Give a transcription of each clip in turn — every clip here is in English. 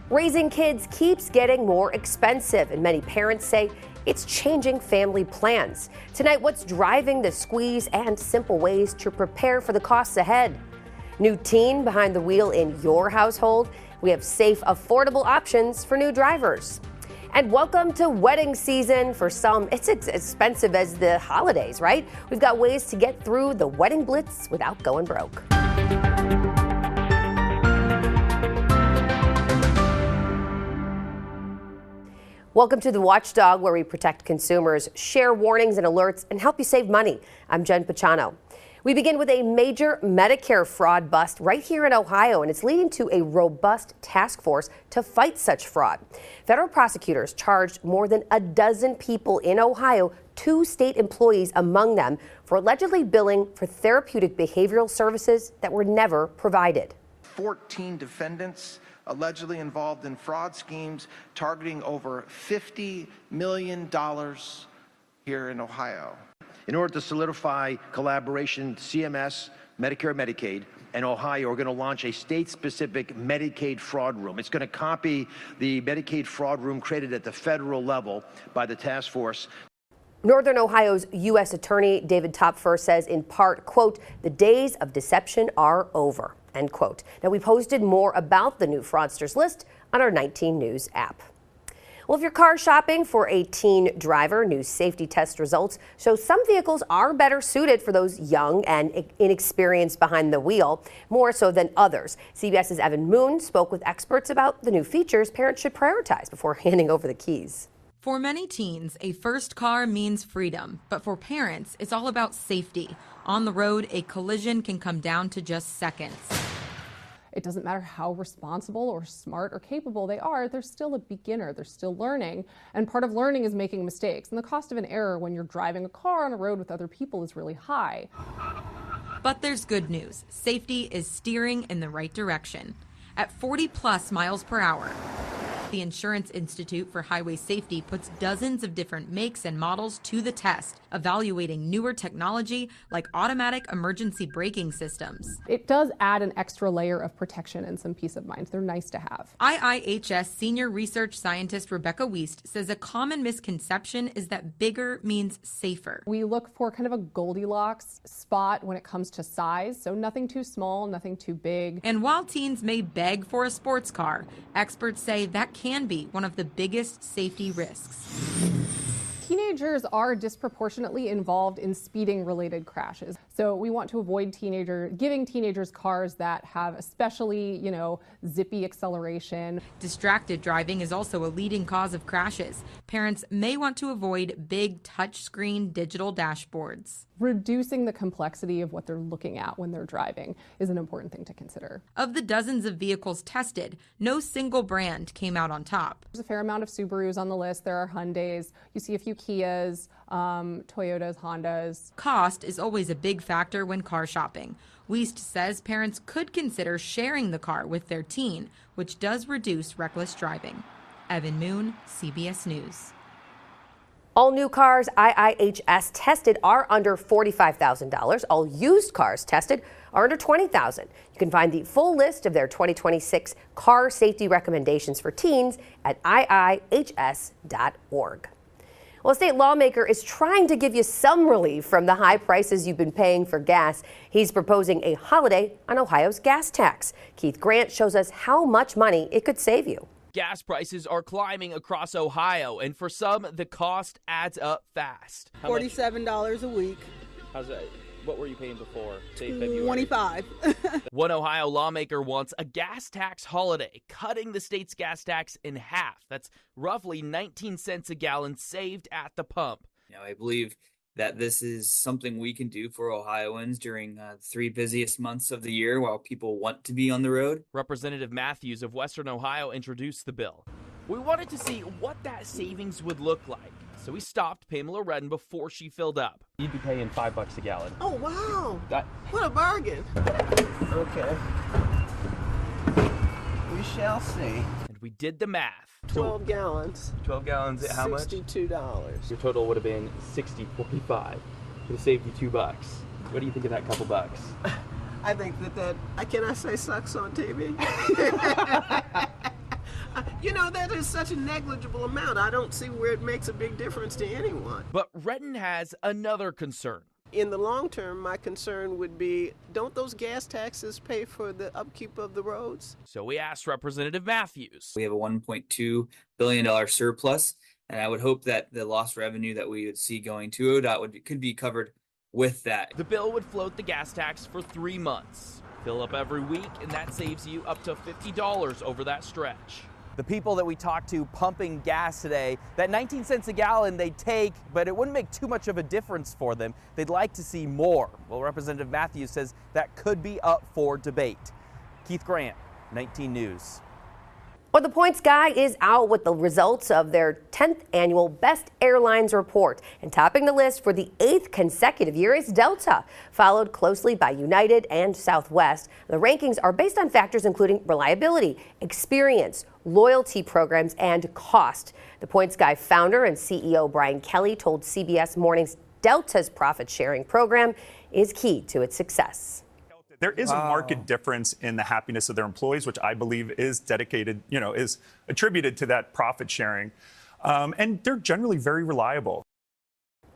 Raising kids keeps getting more expensive, and many parents say it's changing family plans. Tonight, what's driving the squeeze and simple ways to prepare for the costs ahead. New teen behind the wheel in your household. We have safe, affordable options for new drivers. And welcome to wedding season. For some, it's as expensive as the holidays, right? We've got ways to get through the wedding blitz without going broke. Welcome to the Watchdog, where we protect consumers, share warnings and alerts, and help you save money. I'm Jen Pachano. We begin with a major Medicare fraud bust right here in Ohio, and it's leading to a robust task force to fight such fraud. Federal prosecutors charged more than a dozen people in Ohio, 2 state employees among them, for allegedly billing for therapeutic behavioral services that were never provided. 14 defendants allegedly involved in fraud schemes targeting over $50 million here in Ohio. In order to solidify collaboration, CMS, Medicare, Medicaid, and Ohio are going to launch a state-specific Medicaid fraud room. It's going to copy the Medicaid fraud room created at the federal level by the task force. Northern Ohio's U.S. Attorney David Topfer says in part, quote, "The days of deception are over," end quote. Now, we posted more about the new fraudsters list on our 19 News app. Well, if you're car shopping for a teen driver, new safety test results show some vehicles are better suited for those young and inexperienced behind the wheel, more so than others. CBS's Evan Moon spoke with experts about the new features parents should prioritize before handing over the keys. For many teens, a first car means freedom, but for parents, it's all about safety. On the road, a collision can come down to just seconds. It doesn't matter how responsible or smart or capable they are, they're still a beginner, they're still learning, and part of learning is making mistakes. And the cost of an error when you're driving a car on a road with other people is really high. But there's good news. Safety is steering in the right direction. At 40+ miles per hour, the Insurance Institute for Highway Safety puts dozens of different makes and models to the test, evaluating newer technology like automatic emergency braking systems. It does add an extra layer of protection and some peace of mind. They're nice to have. IIHS senior research scientist Rebecca Wiest says a common misconception is that bigger means safer. We look for kind of a Goldilocks spot when it comes to size, so nothing too small, nothing too big. And while teens may beg for a sports car, experts say that can be one of the biggest safety risks. Teenagers are disproportionately involved in speeding-related crashes. So we want to avoid giving teenagers cars that have especially, zippy acceleration. Distracted driving is also a leading cause of crashes. Parents may want to avoid big touchscreen digital dashboards. Reducing the complexity of what they're looking at when they're driving is an important thing to consider. Of the dozens of vehicles tested, no single brand came out on top. There's a fair amount of Subarus on the list. There are Hyundais. You see a few Kias, Toyotas, Hondas. Cost is always a big factor when car shopping. Wiest says parents could consider sharing the car with their teen, which does reduce reckless driving. Evan Moon, CBS News. All new cars IIHS tested are under $45,000. All used cars tested are under $20,000. You can find the full list of their 2026 car safety recommendations for teens at iihs.org. Well, a state lawmaker is trying to give you some relief from the high prices you've been paying for gas. He's proposing a holiday on Ohio's gas tax. Keith Grant shows us how much money it could save you. Gas prices are climbing across Ohio, and for some, the cost adds up fast. $47 a week. How's that? What were you paying before, say February? 25. One Ohio lawmaker wants a gas tax holiday, cutting the state's gas tax in half. That's roughly 19 cents a gallon saved at the pump. I believe that this is something we can do for Ohioans during the 3 busiest months of the year while people want to be on the road. Representative Matthews of Western Ohio introduced the bill. We wanted to see what that savings would look like, so we stopped Pamela Redden before she filled up. You'd be paying $5 a gallon. Oh, wow. What a bargain. Okay. We shall see. And we did the math. 12 gallons. 12 gallons at how much? $62. Your total would have been $60.45. Would have saved you $2. What do you think of that couple bucks? I think that can I say sucks on TV? that is such a negligible amount. I don't see where it makes a big difference to anyone. But Redden has another concern. In the long term, my concern would be, don't those gas taxes pay for the upkeep of the roads? So we asked Representative Matthews. We have a $1.2 billion surplus, and I would hope that the lost revenue that we would see going to ODOT could be covered with that. The bill would float the gas tax for 3 months. Fill up every week, and that saves you up to $50 over that stretch. The people that we talked to pumping gas today, that 19 cents a gallon they take, but it wouldn't make too much of a difference for them. They'd like to see more. Well, Representative Matthews says that could be up for debate. Keith Grant, 19 News. Well, the Points Guy is out with the results of their 10th annual Best Airlines report. And topping the list for the 8th consecutive year is Delta, followed closely by United and Southwest. The rankings are based on factors including reliability, experience, loyalty programs, and cost. The Points Guy founder and CEO Brian Kelly told CBS Mornings Delta's profit-sharing program is key to its success. There is a marked difference in the happiness of their employees, which I believe is dedicated, is attributed to that profit sharing. And they're generally very reliable.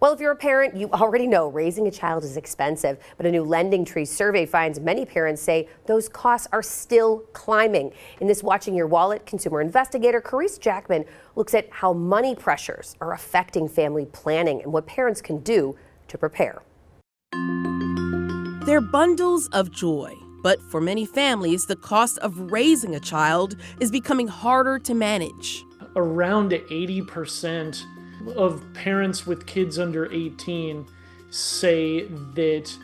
Well, if you're a parent, you already know raising a child is expensive, but a new Lending Tree survey finds many parents say those costs are still climbing. In this Watching Your Wallet, consumer investigator Carice Jackman looks at how money pressures are affecting family planning and what parents can do to prepare. They're bundles of joy, but for many families, the cost of raising a child is becoming harder to manage. Around 80% of parents with kids under 18 say that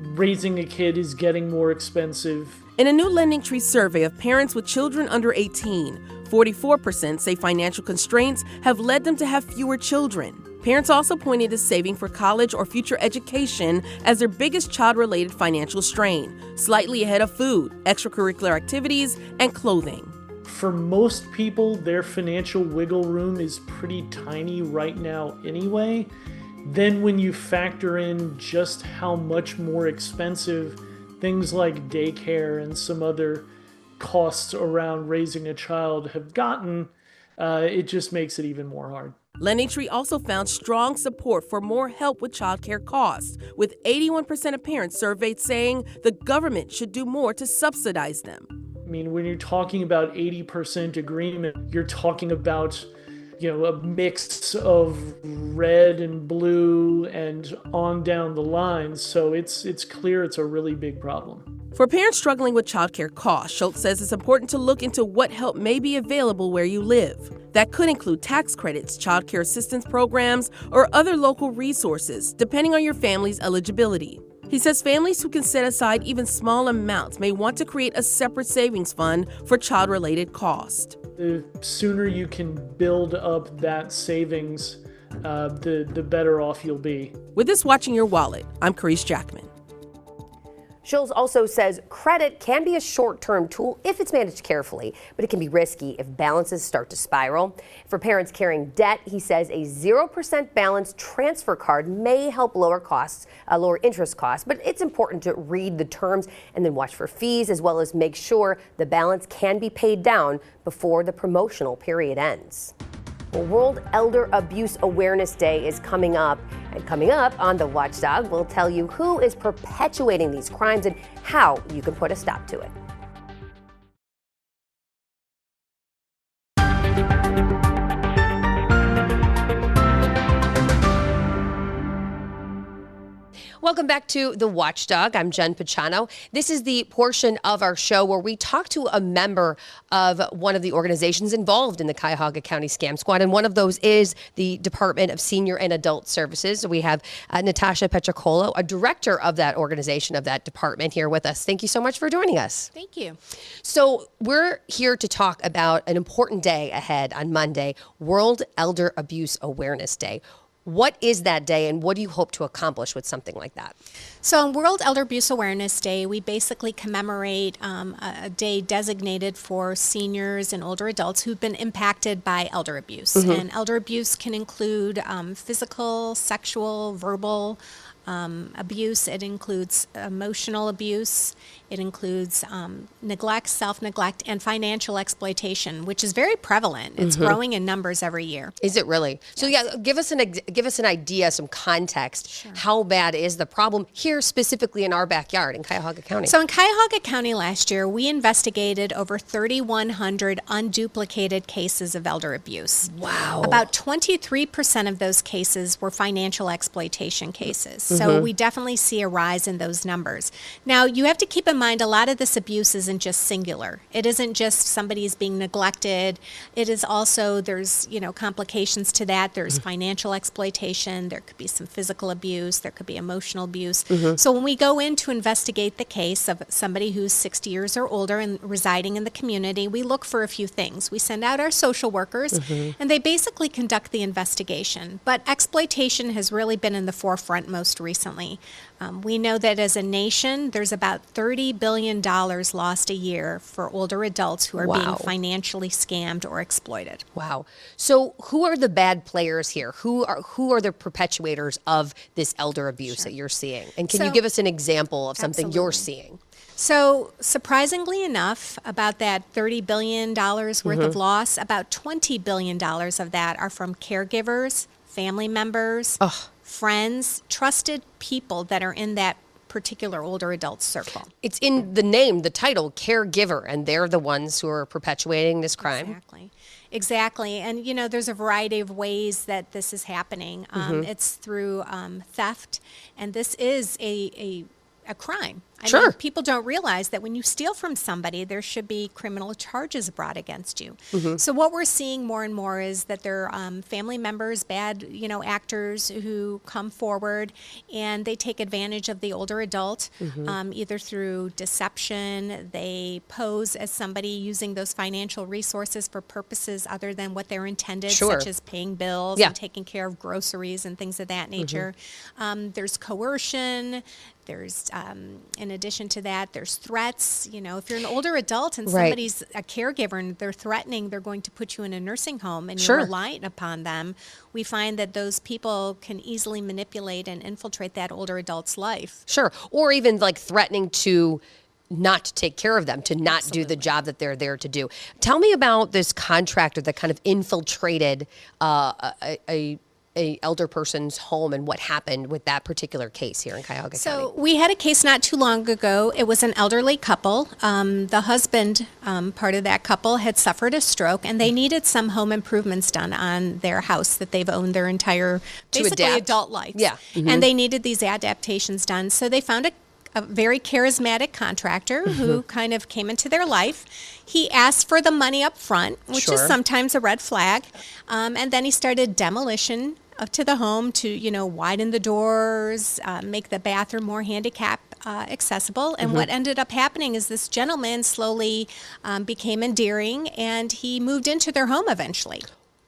raising a kid is getting more expensive. In a new Lending Tree survey of parents with children under 18, 44% say financial constraints have led them to have fewer children. Parents also pointed to saving for college or future education as their biggest child-related financial strain, slightly ahead of food, extracurricular activities, and clothing. For most people, their financial wiggle room is pretty tiny right now anyway. Then when you factor in just how much more expensive things like daycare and some other costs around raising a child have gotten, it just makes it even more hard. Lending Tree also found strong support for more help with childcare costs, with 81% of parents surveyed saying the government should do more to subsidize them. I mean, when you're talking about 80% agreement, you're talking about, a mix of red and blue and on down the line. So it's clear it's a really big problem. For parents struggling with childcare costs, Schultz says it's important to look into what help may be available where you live. That could include tax credits, childcare assistance programs, or other local resources, depending on your family's eligibility. He says families who can set aside even small amounts may want to create a separate savings fund for child-related costs. The sooner you can build up that savings, the better off you'll be. With this Watching Your Wallet, I'm Carice Jackman. Schultz also says credit can be a short-term tool if it's managed carefully, but it can be risky if balances start to spiral. For parents carrying debt, he says a 0% balance transfer card may help lower interest costs, but it's important to read the terms and then watch for fees, as well as make sure the balance can be paid down before the promotional period ends. Well, World Elder Abuse Awareness Day is coming up. And coming up on the Watchdog, we'll tell you who is perpetuating these crimes and how you can put a stop to it. Welcome back to The Watchdog. I'm Jen Pachano. This is the portion of our show where we talk to a member of one of the organizations involved in the Cuyahoga County Scam Squad, and one of those is the Department of Senior and Adult Services. We have Natasha Petricolo, a director of that organization, of that department, here with us. Thank you so much for joining us. Thank you. So we're here to talk about an important day ahead on Monday, World Elder Abuse Awareness Day. What is that day, and what do you hope to accomplish with something like that? So on World Elder Abuse Awareness Day, we basically commemorate a day designated for seniors and older adults who've been impacted by elder abuse. Mm-hmm. And elder abuse can include physical, sexual, verbal, abuse. It includes emotional abuse. It includes neglect, self-neglect, and financial exploitation, which is very prevalent. It's growing in numbers every year. Is it really? So yeah, give us an idea, some context. Sure. How bad is the problem here specifically in our backyard in Cuyahoga County? So in Cuyahoga County last year, we investigated over 3,100 unduplicated cases of elder abuse. Wow. About 23% of those cases were financial exploitation cases. So we definitely see a rise in those numbers. Now, you have to keep in mind a lot of this abuse isn't just singular. It isn't just somebody's being neglected. It is also, there's, complications to that. There's financial exploitation. There could be some physical abuse. There could be emotional abuse. So when we go in to investigate the case of somebody who's 60 years or older and residing in the community, we look for a few things. We send out our social workers, and they basically conduct the investigation. But exploitation has really been in the forefront most recently. We know that as a nation, there's about $30 billion lost a year for older adults who are being financially scammed or exploited. Wow. So who are the bad players here? Who are the perpetuators of this elder abuse that you're seeing? And can you give us an example of something you're seeing? So surprisingly enough, about that $30 billion worth of loss, about $20 billion of that are from caregivers, family members, friends, trusted people that are in that particular older adult circle. It's in the name, the title, caregiver, and they're the ones who are perpetuating this crime. Exactly. And, there's a variety of ways that this is happening. It's through theft, and this is a crime. I mean, people don't realize that when you steal from somebody, there should be criminal charges brought against you. So what we're seeing more and more is that there are family members, bad, actors who come forward and they take advantage of the older adult, either through deception. They pose as somebody using those financial resources for purposes other than what they're intended, such as paying bills and taking care of groceries and things of that nature. There's coercion. There's, in addition to that, there's threats. If you're an older adult and somebody's a caregiver and they're threatening they're going to put you in a nursing home and you're reliant upon them, we find that those people can easily manipulate and infiltrate that older adult's life. Or even like threatening to not take care of them, to not do the job that they're there to do. Tell me about this contractor that kind of infiltrated a elder person's home and what happened with that particular case here in Cuyahoga County. So we had a case not too long ago. It was an elderly couple. The husband, part of that couple, had suffered a stroke, and they needed some home improvements done on their house that they've owned their entire, basically adult life. And they needed these adaptations done. So they found a very charismatic contractor who kind of came into their life. He asked for the money up front, which is sometimes a red flag. And then he started demolition to the home to, widen the doors, make the bathroom more handicap accessible. And what ended up happening is this gentleman slowly became endearing, and he moved into their home eventually.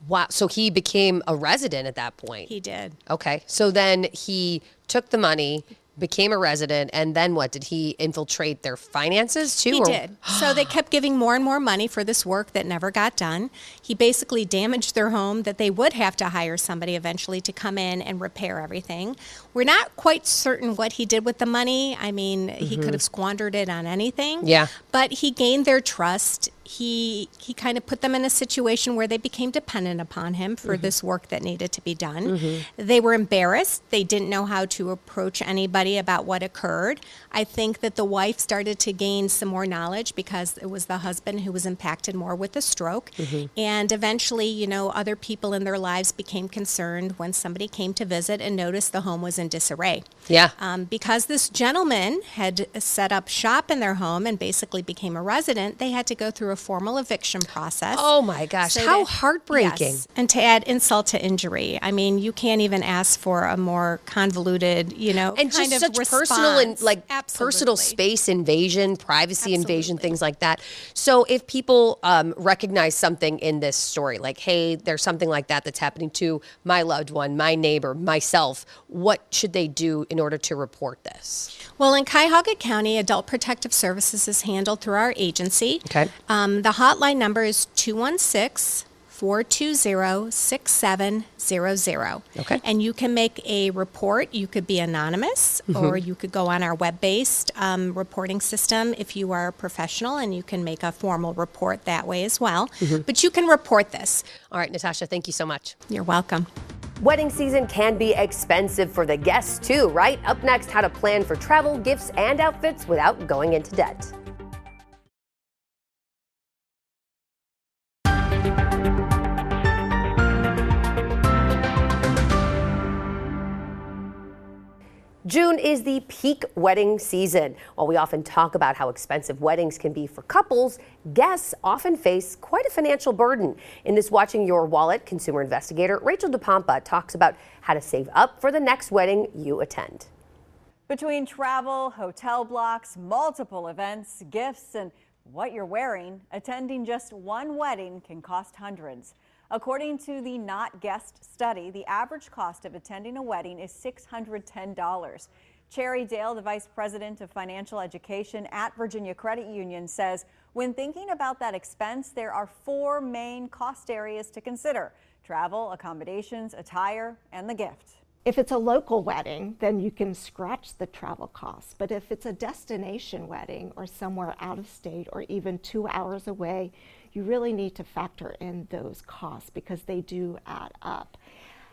Wow. So he became a resident at that point. He did. Okay. So then he took the money, became a resident, and then what? Did he infiltrate their finances too? He did. So they kept giving more and more money for this work that never got done. He basically damaged their home that they would have to hire somebody eventually to come in and repair everything. We're not quite certain what he did with the money. I mean, he could have squandered it on anything. But he gained their trust. He kind of put them in a situation where they became dependent upon him for this work that needed to be done. They were embarrassed. They didn't know how to approach anybody about what occurred. I think that the wife started to gain some more knowledge because it was the husband who was impacted more with the stroke. And eventually, other people in their lives became concerned when somebody came to visit and noticed the home was in disarray. Because this gentleman had set up shop in their home and basically became a resident, they had to go through a formal eviction process. Oh my gosh, so how heartbreaking. Yes, and to add insult to injury. I mean, you can't even ask for a more convoluted, and kind just of such response. personal and personal space invasion, privacy invasion, things like that. So if people recognize something in this story, like, hey, there's something like that that's happening to my loved one, my neighbor, myself, what should they do in order to report this? Well, in Cuyahoga County, Adult Protective Services is handled through our agency. The hotline number is 216-4 420-6700. Okay. And you can make a report. You could be anonymous, or you could go on our web-based reporting system if you are a professional, and you can make a formal report that way as well. But you can report this. All right, Natasha, thank you so much. You're welcome. Wedding season can be expensive for the guests too, right? Up next, how to plan for travel, gifts, and outfits without going into debt. June is the peak wedding season. While we often talk about how expensive weddings can be for couples, guests often face quite a financial burden. In this Watching Your Wallet, consumer investigator Rachel DePompa talks about how to save up for the next wedding you attend. Between travel, hotel blocks, multiple events, gifts, and what you're wearing, attending just one wedding can cost hundreds. According to the Not Guest study, the average cost of attending a wedding is $610. Cherry Dale, the Vice President of Financial Education at Virginia Credit Union, says when thinking about that expense, there are 4 main cost areas to consider: travel, accommodations, attire, and the gift. If it's a local wedding, then you can scratch the travel costs. But if it's a destination wedding or somewhere out of state or even 2 hours away, you really need to factor in those costs because they do add up.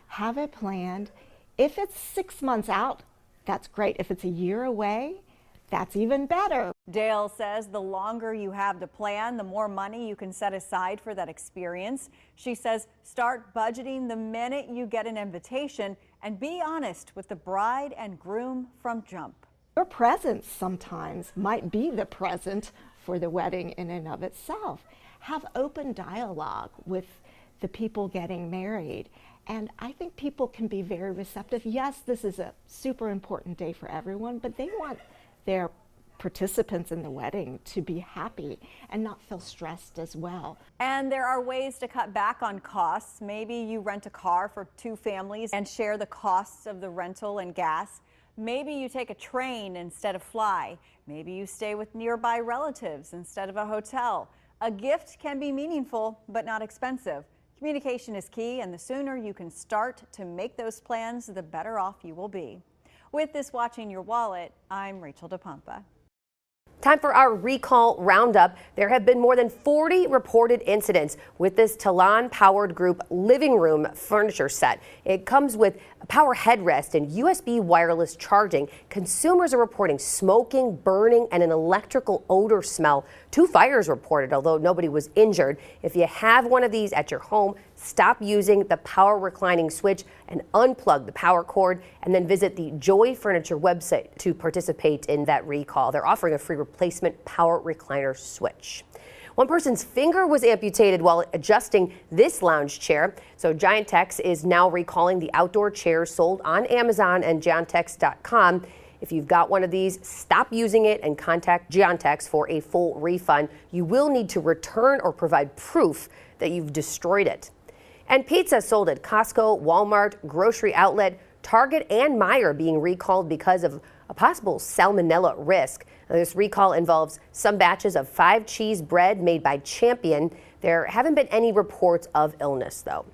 Have it planned. If it's 6 months out, that's great. If it's a year away, that's even better. Dale says the longer you have to plan, the more money you can set aside for that experience. She says start budgeting the minute you get an invitation and be honest with the bride and groom from jump. Your presence sometimes might be the present for the wedding in and of itself. Have open dialogue with the people getting married. And I think people can be very receptive. Yes, this is a super important day for everyone, but they want their participants in the wedding to be happy and not feel stressed as well. And there are ways to cut back on costs. Maybe you rent a car for 2 families and share the costs of the rental and gas. Maybe you take a train instead of fly. Maybe you stay with nearby relatives instead of a hotel. A gift can be meaningful, but not expensive. Communication is key, and the sooner you can start to make those plans, the better off you will be. With this Watching Your Wallet, I'm Rachel DePompa. Time for our recall roundup. There have been more than 40 reported incidents with this Talon-powered group living room furniture set. It comes with a power headrest and USB wireless charging. Consumers are reporting smoking, burning, and an electrical odor smell. 2 fires reported, although nobody was injured. If you have one of these at your home, stop using the power reclining switch and unplug the power cord, and then visit the Joy Furniture website to participate in that recall. They're offering a free replacement power recliner switch. One person's finger was amputated while adjusting this lounge chair. So Giantex is now recalling the outdoor chairs sold on Amazon and Giantex.com. If you've got one of these, stop using it and contact Giantex for a full refund. You will need to return or provide proof that you've destroyed it. And pizza sold at Costco, Walmart, grocery outlet, Target, and Meijer being recalled because of a possible salmonella risk. Now, this recall involves some batches of 5 cheese bread made by Champion. There haven't been any reports of illness, though.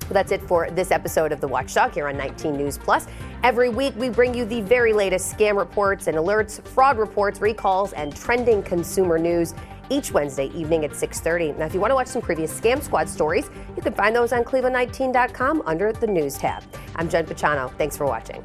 Well, that's it for this episode of the Watchdog here on 19 News Plus. Every week we bring you the very latest scam reports and alerts, fraud reports, recalls, and trending consumer news each Wednesday evening at 6:30. Now, if you want to watch some previous Scam Squad stories, you can find those on Cleveland19.com under the News tab. I'm Jen Pachano. Thanks for watching.